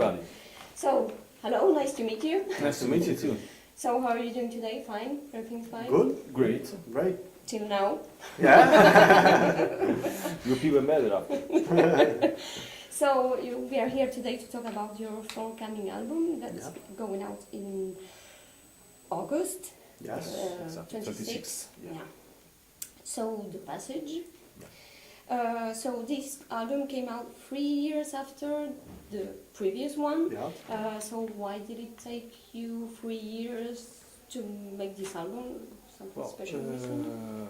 everybody. So, hello, nice to meet you. Nice to meet you too. So, how are you doing today? Fine? Everything's fine? Good, Great. great. Till now. Yeah. You'll even better after. So, we are here today to talk about your forthcoming album that's going out in August. Yes. Exactly. 26. Yeah. Yeah. So, The Passage. So, this album came out 3 years after the previous one. Yeah. So, why did it take you 3 years to make this album? Something special reason?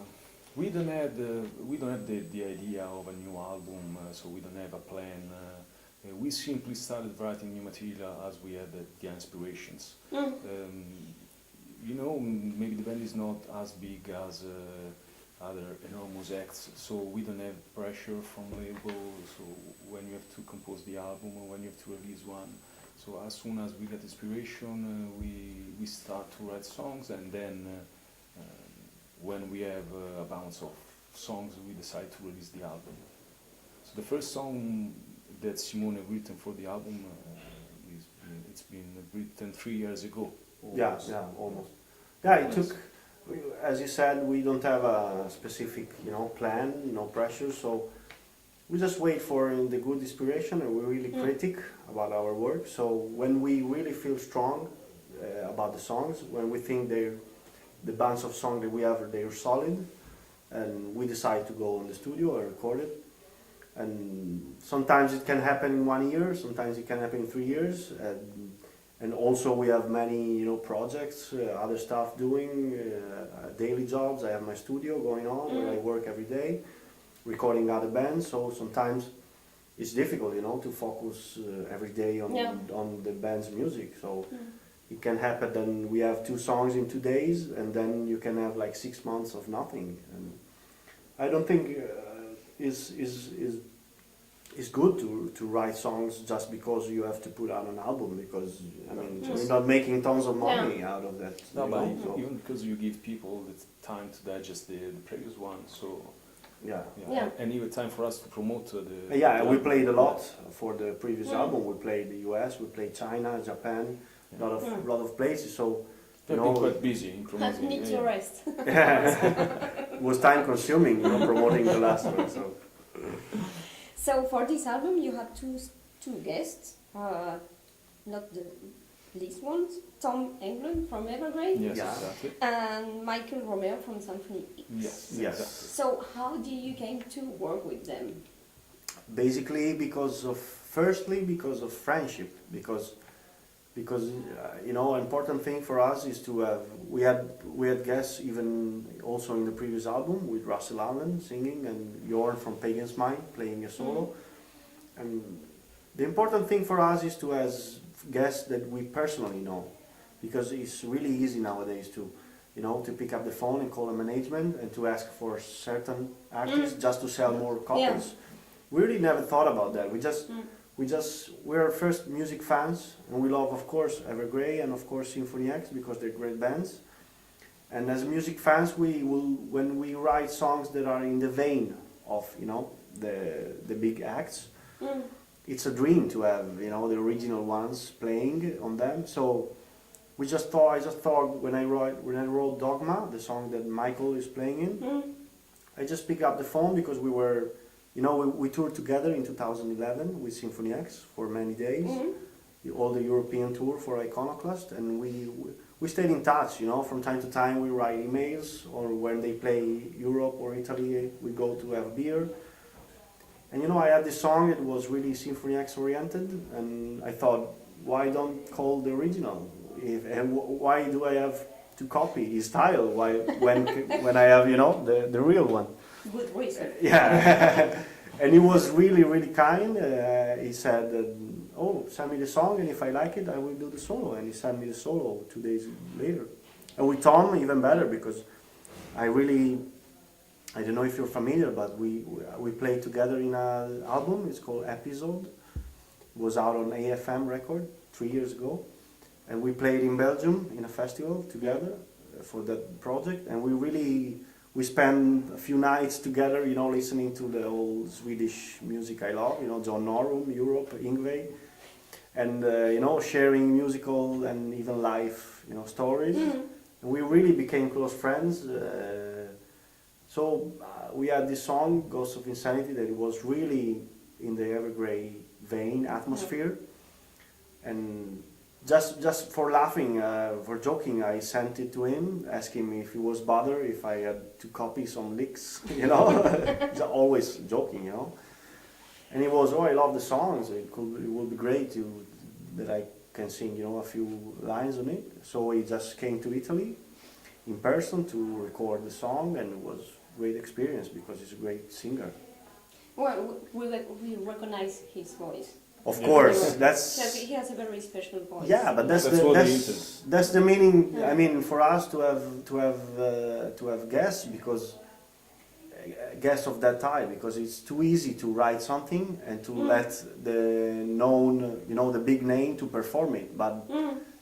We don't have the idea of a new album, so we don't have a plan. We simply started writing new material as we had the inspirations. You know, maybe the band is not as big as other enormous acts, so we don't have pressure from labels. So when you have to compose the album or when you have to release one, so as soon as we get inspiration, we start to write songs, and then when we have a bounce of songs, we decide to release the album. So the first song that Simone written for the album it's been written 3 years ago. Almost. Yeah, almost. Yeah, it took. As you said, we don't have a specific, plan, no pressure. So we just wait for the good inspiration, and we're really critic about our work. So when we really feel strong about the songs, when we think the bunch of songs that we have, they're solid, and we decide to go in the studio and record it. And sometimes it can happen in 1 year, sometimes it can happen in 3 years. And also we have many, projects, other stuff doing, daily jobs. I have my studio going on where I work every day, recording other bands. So sometimes it's difficult, to focus every day on the band's music. So it can happen then we have 2 songs in 2 days, and then you can have like 6 months of nothing. And I don't think it's good to write songs just because you have to put out an album, because we're not making tons of money out of that. No, but even because you give people the time to digest the previous one, so and even time for us to promote the. We played a lot for the previous album. We played the US, we played China, Japan, lot of places. So They've been quite busy in promoting. Need to rest. It was time consuming, promoting the last one. So for this album, you have two guests, not the least ones, Tom Englund from Evergreen, Yes, exactly. and Michael Romeo from Symphony X. Yes. Exactly. So how do you came to work with them? Basically, because of friendship, because an important thing for us is to have. We had guests even also in the previous album with Russell Allen singing and Jorn from Pagan's Mind playing a solo. And the important thing for us is to have guests that we personally know, because it's really easy nowadays to pick up the phone and call a management and to ask for certain artists just to sell more copies. Yeah. We really never thought about that. We're first music fans, and we love, of course, Evergrey and of course Symphony X, because they're great bands. And as music fans, when we write songs that are in the vein of the big acts, it's a dream to have the original ones playing on them. So I just thought when I wrote Dogma, the song that Michael is playing in, I just picked up the phone because we were. We toured together in 2011 with Symphony X for many days, all the European tour for Iconoclast, and we stayed in touch. From time to time we write emails, or when they play Europe or Italy, we go to have beer. And I had this song that was really Symphony X oriented, and I thought, why don't call the original? And why do I have to copy his style? When I have the real one? Good reason. Yeah, and he was really, really kind. He said, send me the song, and if I like it, I will do the solo. And he sent me the solo 2 days later. And with Tom, even better, because I don't know if you're familiar, but we played together in an album. It's called Episode. It was out on AFM record 3 years ago. And we played in Belgium in a festival together for that project. And we spent a few nights together, listening to the old Swedish music I love, John Norum, Europe, Ingve. and you know, sharing musical and even live, you know, stories. And we really became close friends. So we had this song, Ghosts of Insanity, that was really in the Evergrey vein atmosphere. And just for laughing, for joking, I sent it to him, asking him if he was bothered if I had to copy some licks, you know. He's always joking, you know. And he was, oh, I love the songs. It would be great that I can sing, you know, a few lines on it. So he just came to Italy in person to record the song, and it was a great experience because he's a great singer. Well, we recognize his voice. Of course, Because he has a very special voice. yeah, but that's the meaning. I mean, for us to have guests, because guests of that type, because it's too easy to write something and to let the known, you know, the big name to perform it. But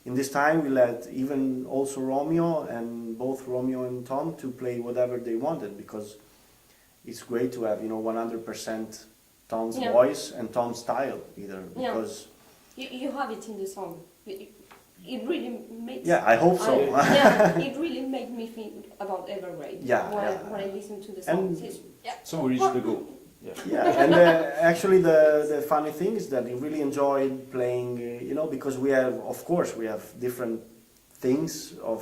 in this time, we let even also Romeo and both Romeo and Tom to play whatever they wanted, because it's great to have, you know, 100% Tom's voice and Tom's style either, because you have it in the song. It really makes. Yeah, I hope so. It really made me think about Evergrey. Yeah, when I listen to the song. So we reached the goal. Yeah. Yeah, and actually the funny thing is that he really enjoyed playing, you know, because we have, of course, we have different things of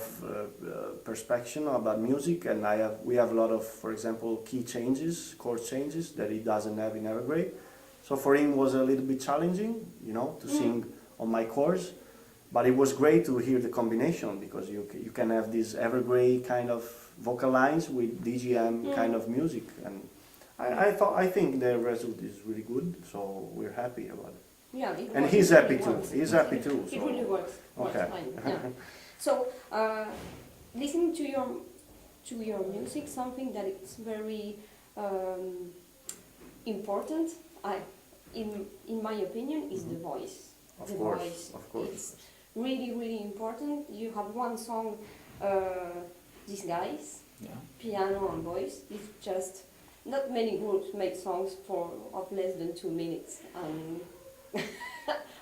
perspective about music, and we have a lot of, for example, key changes, chord changes that he doesn't have in Evergrey. So for him it was a little bit challenging, you know, to sing on my chords, but it was great to hear the combination, because you can have these Evergrey kind of vocal lines with DGM kind of music, and I think the result is really good, so we're happy about it. Yeah, and he's happy too. He's happy too. It really works. Okay. Fine. Yeah. So, listening to your music, something that is very important, in my opinion, is the voice. Of the course, voice. of course. It's really, really important. You have one song, These Guys, piano and voice. It's just, not many groups make songs of less than 2 minutes,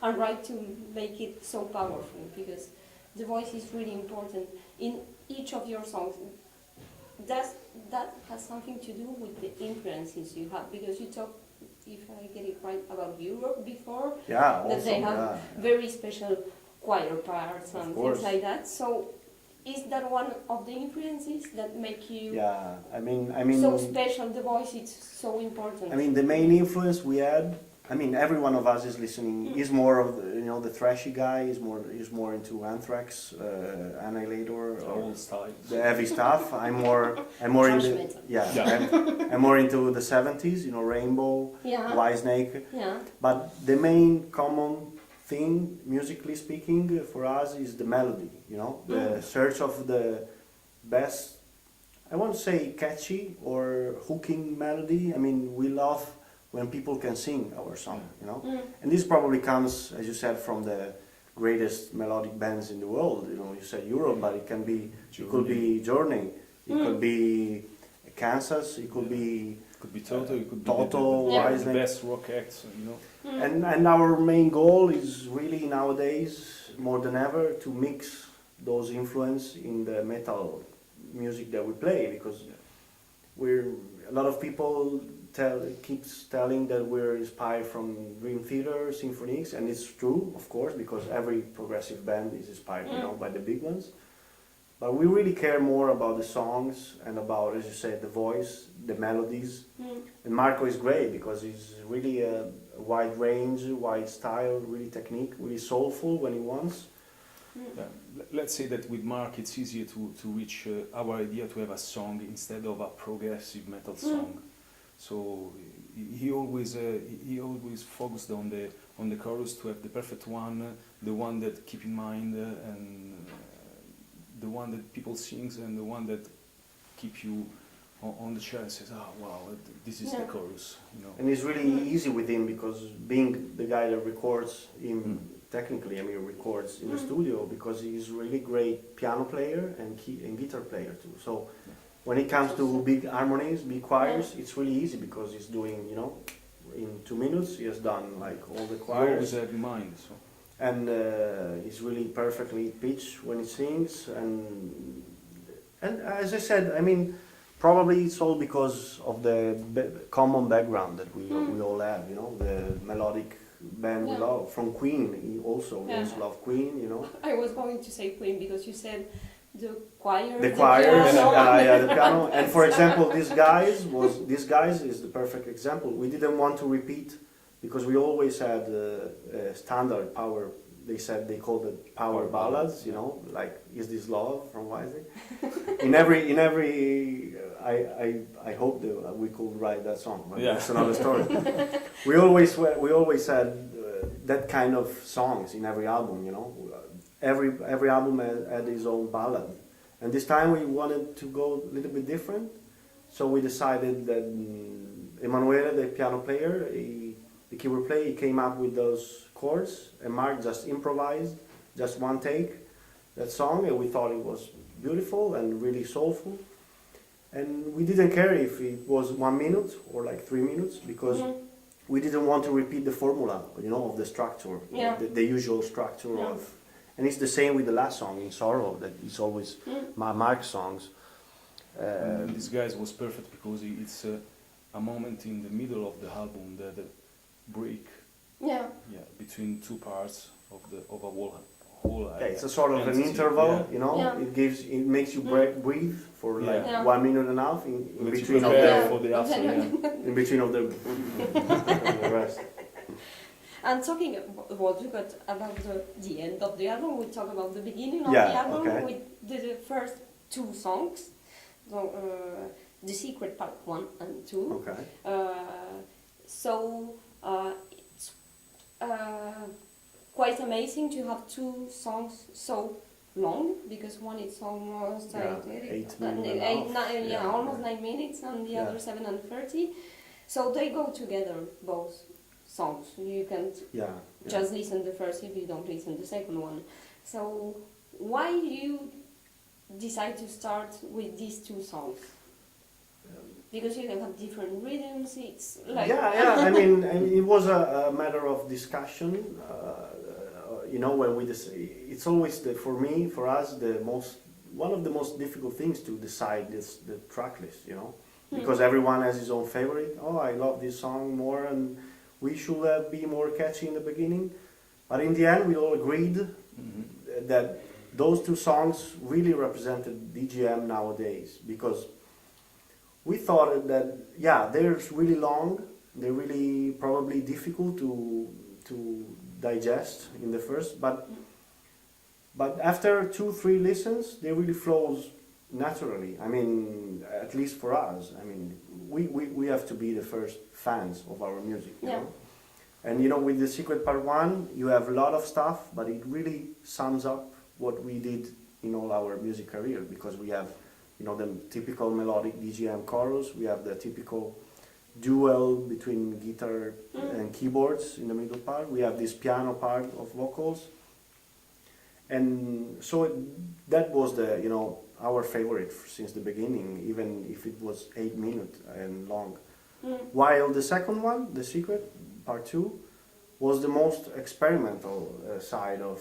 and right to make it so powerful, because the voice is really important in each of your songs. That has something to do with the influences you have, because you talk, if I get it right, about Europe before, that they have very special choir parts and things like that. So is that one of the influences that make you I mean so special? The voice is so important. I mean, the main influence we had, I mean, every one of us is listening, is more of the, you know, the thrashy guy, is more into Anthrax, Annihilator, Old style. the heavy stuff. I'm more into I'm more into the 70s, you know, Rainbow, Whitesnake. Yeah. But the main common thing, musically speaking, for us is the melody, you know, the search of the best, I won't say catchy or hooking melody. I mean, we love when people can sing our song, you know. And this probably comes, as you said, from the greatest melodic bands in the world. You know, you said Europe, but it can be, it could be Journey, it could be Kansas, it could be Toto, it could be Toto, the best rock acts, you know. And our main goal is really nowadays, more than ever, to mix those influence in the metal music that we play, because a lot of people keeps telling that we're inspired from Dream Theater, Symphony X, and it's true, of course, because every progressive band is inspired, you know, by the big ones. But we really care more about the songs and about, as you said, the voice, the melodies. And Marco is great because he's really a wide range, wide style, really technique, really soulful when he wants. Yeah. Let's say that with Mark it's easier to reach our idea to have a song instead of a progressive metal song. So he always focused on the chorus to have the perfect one, the one that keep in mind, and the one that people sings, and the one that keep you on the chair and says, "Oh wow, this is the chorus," you know. And it's really easy with him because being the guy that records him technically, I mean, records in the studio, because he's really great piano player and guitar player too. So when it comes to big harmonies, big choirs, it's really easy because he's doing, you know, in 2 minutes he has done like all the choirs. You always have in mind. So. and he's really perfectly pitched when he sings, and as I said, I mean, probably it's all because of the common background that we all have, you know, the melodic band we love. From Queen, we also love Queen, you know. I was going to say Queen because you said the choir, The choirs, piano. the piano. And for example, these guys is the perfect example. We didn't want to repeat because we always had standard power. They called it power ballads, you know, like "Is This Love" from Wisely. in every, I hope that we could write that song, but that's another story. we always had that kind of songs in every album, you know. Every album had its own ballad, and this time we wanted to go a little bit different, so we decided that Emanuele, the piano player, the keyboard player, he came up with those chords, and Mark just improvised, just one take, that song, and we thought it was beautiful and really soulful, and we didn't care if it was 1 minute or like 3 minutes, because we didn't want to repeat the formula, you know, of the structure, the usual structure of. And it's the same with the last song, In Sorrow, that it's always Mark's songs. This guys was perfect because it's a moment in the middle of the album that break between two parts of a whole. It's a sort of an interval, you know. It makes you breathe for like 1 minute and a half in between of in between of the rest. And talking about the end of the album, we talk about the beginning of the album. Okay. We did the first 2 songs, so, The Secret Part 1 and 2. Okay. So it's quite amazing to have 2 songs so long, because one is almost 8 minutes. almost 9 minutes, and the other 7 and 30. So they go together, both songs. You can just listen the first if you don't listen the second one. So why you decide to start with these 2 songs? Because you can have different rhythms. It's like I mean, it was a matter of discussion. You know, when it's always for us, one of the most difficult things to decide is the track list. You know, because everyone has his own favorite. Oh, I love this song more, and we should be more catchy in the beginning. But in the end, we all agreed that those 2 songs really represented DGM nowadays, because we thought that, they're really long, they're really probably difficult to digest in the first, but after 2-3 listens, they really flows naturally. I mean, at least for us. I mean, we have to be the first fans of our music, you know? And you know, with The Secret Part 1, you have a lot of stuff, but it really sums up what we did in all our music career, because we have, you know, the typical melodic DGM chorus, we have the typical duel between guitar and keyboards in the middle part, we have this piano part of vocals, and so that was our favorite since the beginning, even if it was 8 minutes and long. While the second one, The Secret Part 2, was the most experimental side of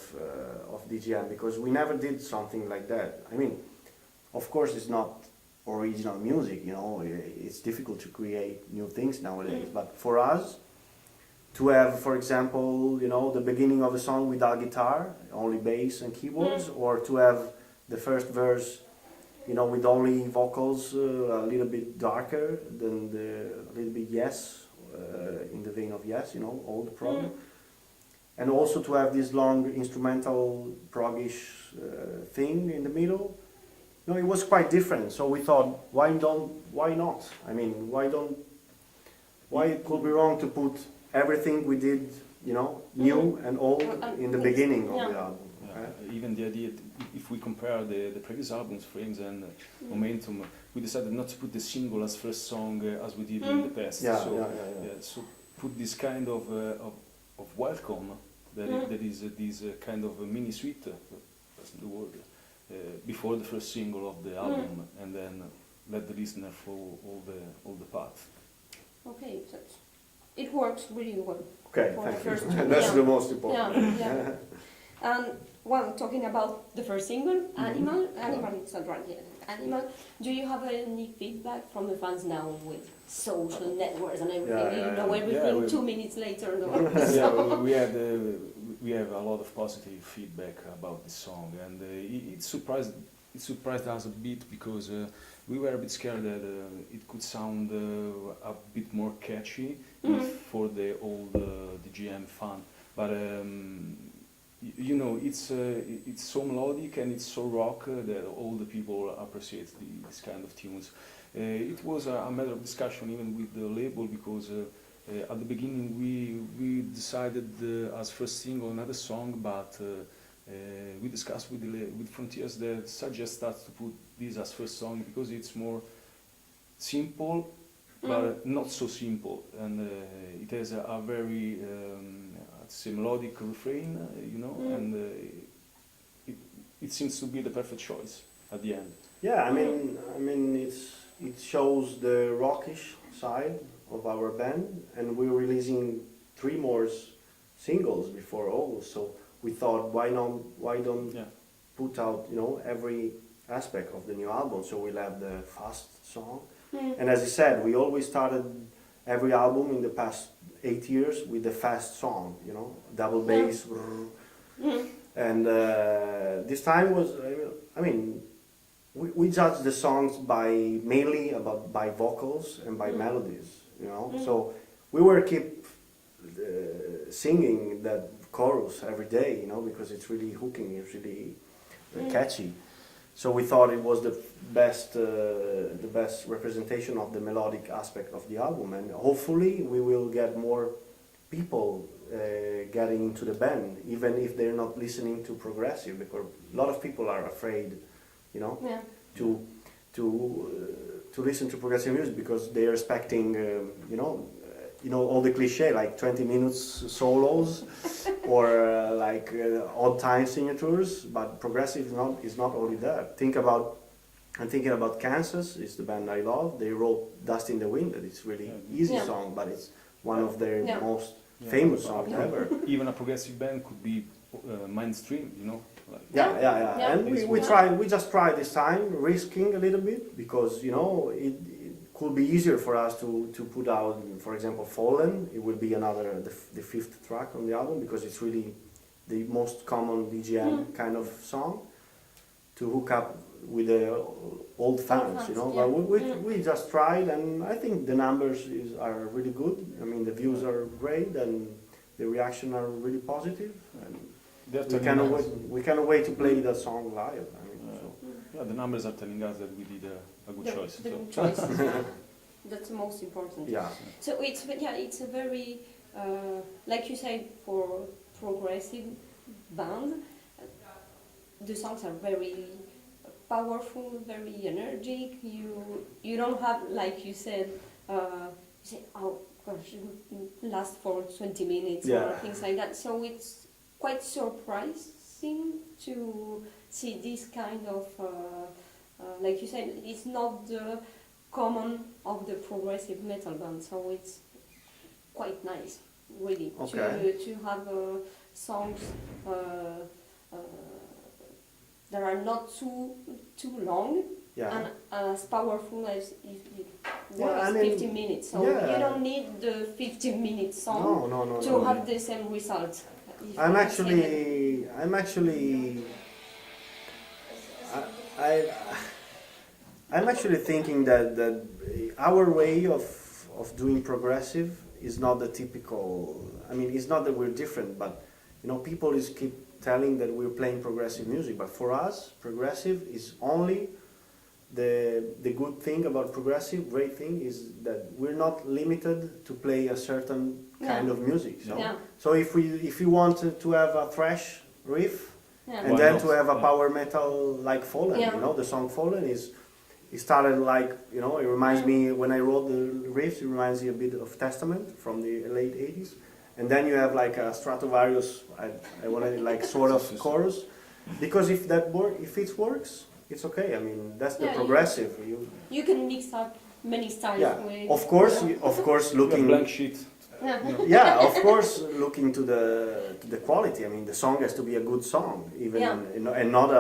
DGM, because we never did something like that. I mean, of course it's not original music, you know, it's difficult to create new things nowadays, but for us, to have, for example, you know, the beginning of a song without guitar, only bass and keyboards, or to have the first verse, you know, with only vocals, a little bit darker than a little bit Yes, in the vein of Yes, you know, old prog. And also to have this long instrumental proggish thing in the middle. No, it was quite different. So we thought, why not? I mean, why it could be wrong to put everything we did, you know, new and old in the beginning of the album. Even the idea, if we compare the previous albums, Frames and Momentum, we decided not to put the single as first song as we did in the past. So put this kind of welcome, that is this kind of a mini suite, that's the word, before the first single of the album, and then let the listener follow all the path. Okay, so it works really well. Okay, for thank first. you. That's Yeah. the most important. Yeah, yeah. And well, talking about the first single, Animal, it's not right yet. Animal. Do you have any feedback from the fans now with social networks and everything? Yeah, You know yeah. everything Yeah, 2 minutes later. No? Yeah, we have a lot of positive feedback about this song, and it surprised us a bit because we were a bit scared that it could sound a bit more catchy for the old DGM fan, but you know it's so melodic and it's so rock that all the people appreciate this kind of tunes. It was a matter of discussion even with the label because. At the beginning, we decided as first single another song, but we discussed with Frontiers that suggest us to put this as first song because it's more simple, but not so simple, and it has a very I'd say melodic refrain, you know, and it seems to be the perfect choice at the end. Yeah, I mean, it shows the rockish side of our band, and we're releasing 3 more singles before August. So we thought, why don't Yeah. put out, you know, every aspect of the new album? So we'll have the fast song, and as I said, we always started every album in the past 8 years with the fast song, you know, double bass, and this time was, I mean. We judge the songs mainly by vocals and by melodies, you know. So we were keep singing that chorus every day, you know, because it's really hooking, it's really catchy. So we thought it was the best representation of the melodic aspect of the album, and hopefully we will get more people getting into the band, even if they're not listening to progressive, because a lot of people are afraid. You know, to listen to progressive music because they are expecting, you know, all the cliche like 20 minutes solos or odd time signatures. But progressive is not only that. I'm thinking about Kansas. Is the band I love. They wrote "Dust in the Wind." That it's really easy song, but it's one of their most famous songs ever. Even a progressive band could be mainstream, you know. Like, Yeah. And we just tried this time, risking a little bit, because, you know, it could be easier for us to put out, for example, Fallen. It will be the 5th track on the album, because it's really the most common DGM kind of song to hook up with the old fans, you know. But we just tried, and I think the numbers are really good. I mean, the views are great, and the reaction are really positive. And we cannot wait to play that song live. I mean, yeah, the numbers are telling us that we did a good choice. The good choice. That's the most important. Yeah. So it's a very, like you said, for progressive band, the songs are very powerful, very energetic. You don't have, like you said, you say, oh gosh, it would last for 20 minutes or things like that. So it's quite surprising to see this kind of, like you said, it's not the common of the progressive metal band, so it's quite nice, really, to have songs that are not too long and as powerful as if it was 15 minutes. So you don't need the 15-minute song to have the same result. I'm actually thinking that our way of doing progressive is not the typical. I mean, it's not that we're different, but you know, people keep telling that we're playing progressive music. But for us, progressive is only the good thing about progressive. Great thing is that we're not limited to play a certain kind of music. So if you want to have a thrash riff and then to have a power metal like Fallen, you know, the song Fallen it started like, you know, it reminds me, when I wrote the riffs, it reminds me a bit of Testament from the late 80s. And then you have like a Stratovarius, I wanted like sort of chorus, because if it works, it's okay. I mean, that's the progressive. You can mix up many styles. Of course, looking blank sheet. Yeah, of course, looking to the quality. I mean, the song has to be a good song, even and not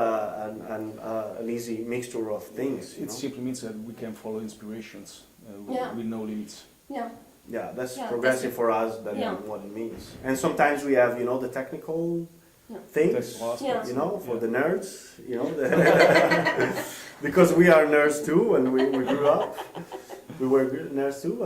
an easy mixture of things. It simply means that we can follow inspirations with no limits. Yeah. Yeah, that's Yeah, progressive for us. Than what it means. And sometimes we have, the technical things. Technical aspects. For the nerds. Because we are nerds too, and we grew up. We were nerds too,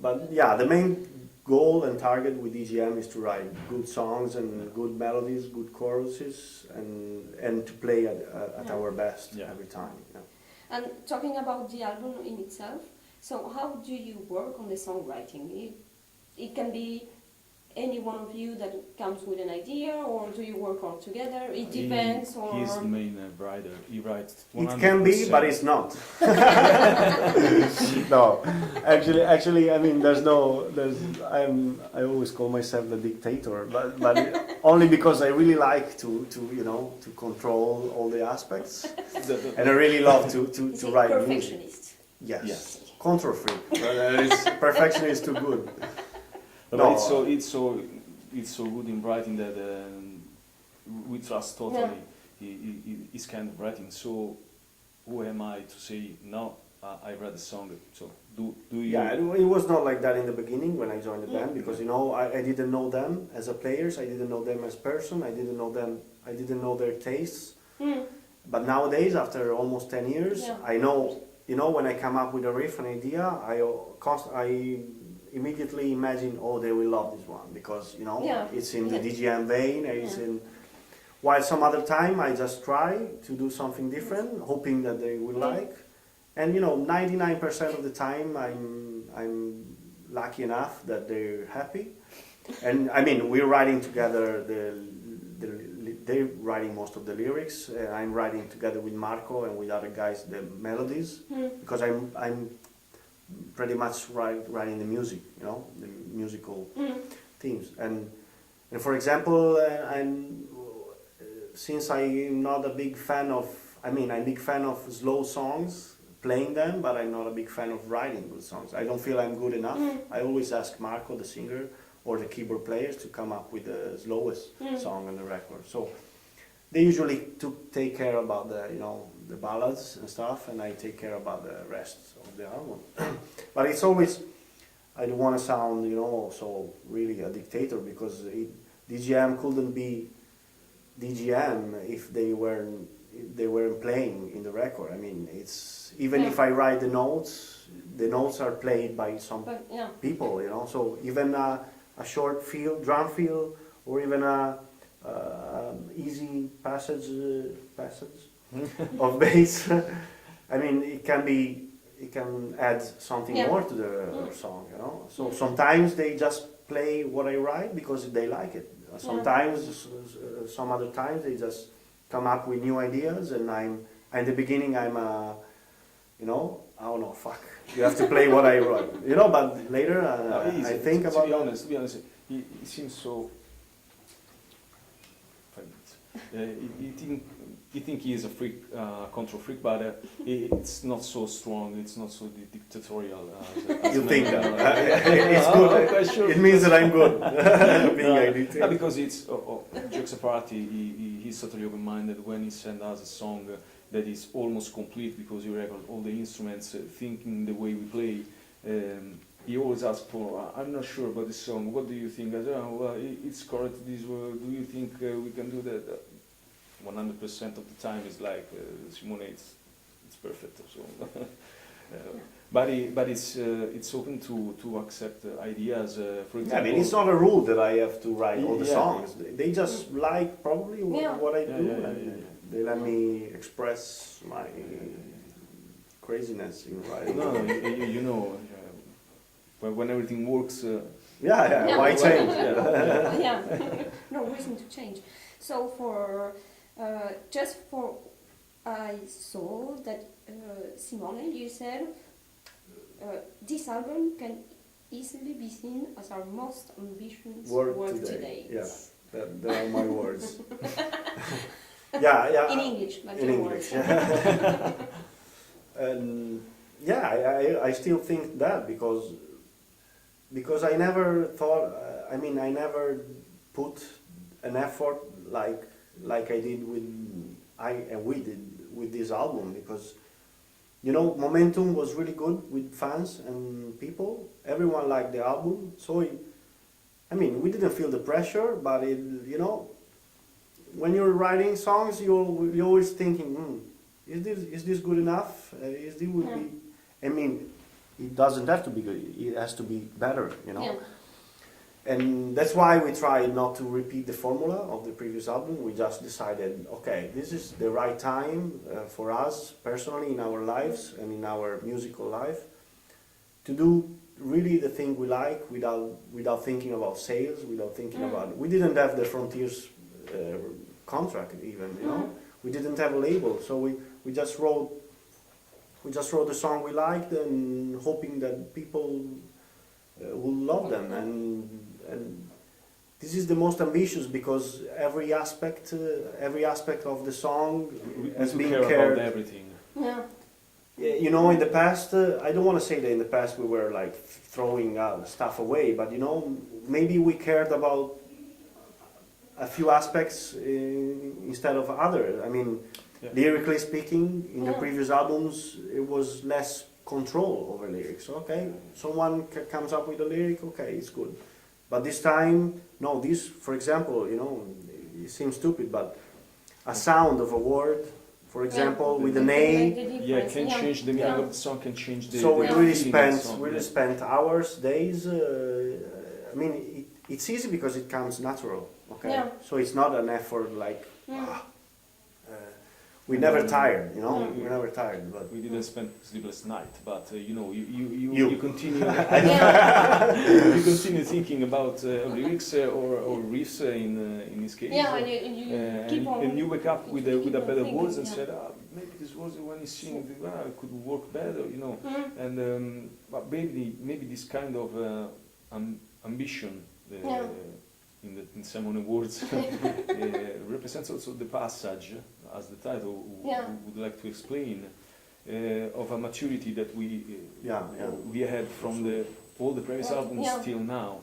but yeah, the main goal and target with DGM is to write good songs and good melodies, good choruses, and to play at our best every time. Yeah. And talking about the album in itself, so how do you work on the songwriting? It can be any one of you that comes with an idea, or do you work all together? It depends. He's the main writer. He writes 100%. It can be, but it's not. No, actually, I mean, I always call myself the dictator, but only because I really like to control all the aspects, and I really love to write music. Perfectionist. Yes. Control freak. Perfectionist too good. But it's so good in writing that we trust totally his kind of writing. So who am I to say no? I read the song. So do you? Yeah, it was not like that in the beginning when I joined the band, because I didn't know them as a players. I didn't know them as person. I didn't know them. I didn't know their tastes. But nowadays, after almost 10 years, I know. When I come up with a riff, an idea, I immediately imagine, they will love this one, because it's in the DGM vein. It's in. While some other time I just try to do something different, hoping that they will like, and 99% of the time I'm lucky enough that they're happy, and I mean we're writing together they're writing most of the lyrics, and I'm writing together with Marco and with other guys the melodies, because I'm pretty much writing the music, the musical themes. And for example, since I'm not a big fan of, I'm a big fan of slow songs, playing them, but I'm not a big fan of writing good songs. I don't feel I'm good enough. I always ask Marco, the singer, or the keyboard players to come up with the slowest song on the record. So they usually take care about the ballads and stuff, and I take care about the rest of the album. But it's always, I don't want to sound so really a dictator, because DGM couldn't be DGM if they weren't playing in the record. I mean, it's even if I write the notes are played by some people, So even a short drum feel, or even a easy passage of bass. I mean, it can add something more to the song, So sometimes they just play what I write because they like it. Sometimes, some other times, they just come up with new ideas, and in the beginning I'm oh no, fuck, you have to play what I wrote, But later I think about. To be honest, he seems so. 5 minutes. You think he is a freak, control freak, but it's not so strong. It's not so dictatorial. You think that? It's good. Sure. It means that I'm good. Being a dictator. Because it's jokes apart. He's totally open-minded when he sends us a song that is almost complete, because he records all the instruments, thinking the way we play. He always asks for, I'm not sure about this song, what do you think? I said, well, it's correct this way, do you think we can do that? 100% of the time it's like, Simone, it's perfect. So. But it's open to accept ideas, for example. I mean, it's not a rule that I have to write all the songs. They just like probably what I do. They let me express my craziness in writing. No, when everything works. Why change? No reason to change. So I saw that Simone, you said this album can easily be seen as our most ambitious work today. Yeah, that are my words. In English, but in English. And I still think that, because because I never thought. I mean, I never put an effort like I did with we did with this album, because you know, momentum was really good with fans and people. Everyone liked the album, so I mean, we didn't feel the pressure, but it, you know, when you're writing songs, you're always thinking, is this good enough? Is this would be? I mean, it doesn't have to be good. It has to be better, you know. Yeah. And that's why we tried not to repeat the formula of the previous album. We just decided, okay, this is the right time for us personally in our lives and in our musical life to do really the thing we like without thinking about sales, without thinking about. We didn't have the Frontiers contract even, you know. We didn't have a label, so we just wrote the song we liked and hoping that people will love them, and this is the most ambitious because every aspect of the song has been cared about everything. Yeah. You know, in the past, I don't want to say that in the past we were like throwing stuff away, but you know, maybe we cared about a few aspects instead of others. I mean, lyrically speaking, in the previous albums, it was less control over lyrics. Okay, someone comes up with a lyric, okay, it's good. But this time, no, this, for example, you know, it seems stupid, but a sound of a word, for example, with an A, Can change the meaning of the song, can change the. so we the really feeling of the song, spent hours, days. I mean, it's easy because it comes natural. Okay, Yeah. so it's not an effort like. We never tired, you know. We never tired, but We didn't spend sleepless night, but you know, You. you continue. You continue thinking about lyrics or riffs in this case. Yeah, and you keep on. And you wake up with keep a on better thinking, words and yeah. said, maybe this was when he's singing, it could work better, you know. And but maybe this kind of ambition in Simone words represents also the passage, as the title would like to explain, of a maturity that we had from all the previous albums till now.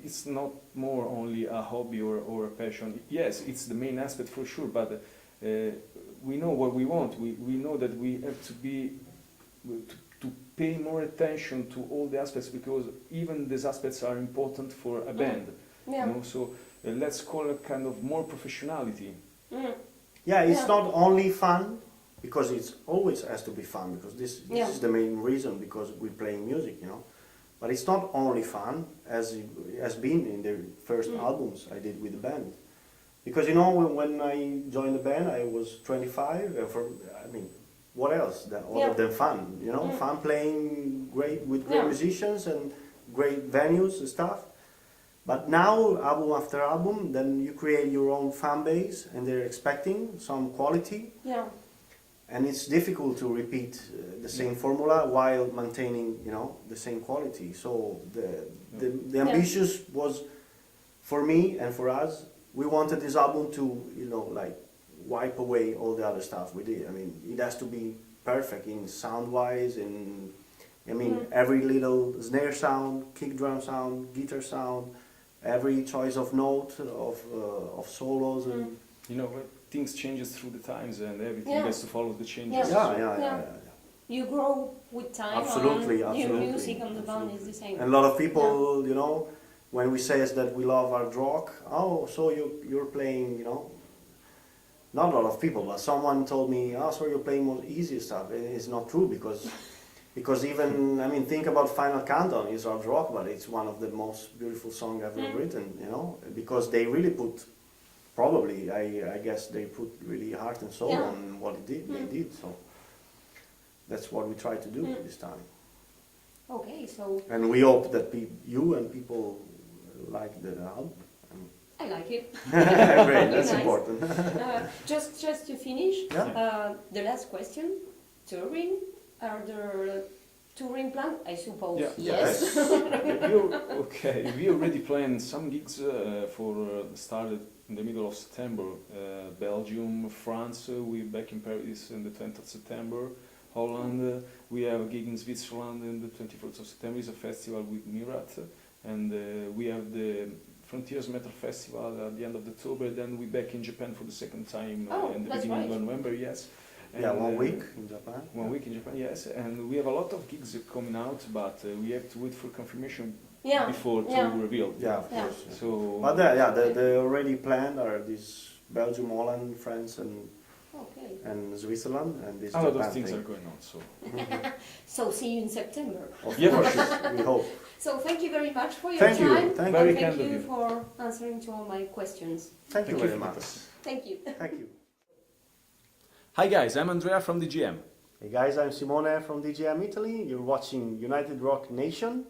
It's not more only a hobby or a passion. Yes, it's the main aspect for sure, but we know what we want. We know that we have to be to pay more attention to all the aspects, because even these aspects are important for a band. Yeah. You know, so let's call it kind of more professionality. yeah, it's not only fun, because it always has to be fun, because this is the main reason, because we're playing music, you know. But it's not only fun, as it has been in the first albums I did with the band. Because, you know, when I joined the band, I was 25, and what else other than fun, you know? Fun playing with great musicians and great venues and stuff. But now, album after album, then you create your own fan base, and they're expecting some quality. Yeah. And it's difficult to repeat the same formula while maintaining, you know, the same quality. So the ambitious was, for me and for us, we wanted this album to, you know, like wipe away all the other stuff we did. I mean, it has to be perfect in sound-wise, and I mean, every little snare sound, kick drum sound, guitar sound, every choice of note, of solos, and You know, things changes through the times, and everything has to follow the changes. yeah. You grow with time. Absolutely, and absolutely. Your music on the band is the same. And a lot of people, you know, when we say that we love hard rock, oh, so you're playing, you know, not a lot of people, but someone told me, oh, so you're playing more easy stuff. And it's not true, because even, I mean, think about Final Countdown, it's hard rock, but it's one of the most beautiful songs ever written, you know, because they really put, probably, I guess they put really heart and soul on what they did, so that's what we try to do this time. Okay, so And we hope that you and people like the album. I like it. Great, that's Nice. important. Just to finish, Yeah. the last question: touring? Are there touring plans? I suppose yes. We already planned some gigs for started in the middle of September. Belgium, France. We're back in Paris on the 10th of September. Holland. We have a gig in Switzerland on the 24th of September. It's a festival with Mirat, and we have the Frontiers Metal Festival at the end of October. Then we're back in Japan for the second time in the that's beginning right. of November. Yes. And, Yeah, 1 week in Japan. 1 week in Japan, yes. And we have a lot of gigs coming out, but we have to wait for confirmation Yeah. before to Yeah. reveal. Yeah, of Yeah. course. Yeah. So. But they already planned are these Belgium, Holland, France, Okay. and Switzerland, and this a lot of Japan things thing. are going on. So. So see you in September. Of Yeah, for course, we hope. So thank you very much for your Thank you. time. Thank Very and kind thank of you you. for answering to all my questions. Thank you very for much. this. Thank you. Thank you. Hi guys, I'm Andrea from DGM. Hey guys, I'm Simone from DGM Italy. You're watching United Rock Nation.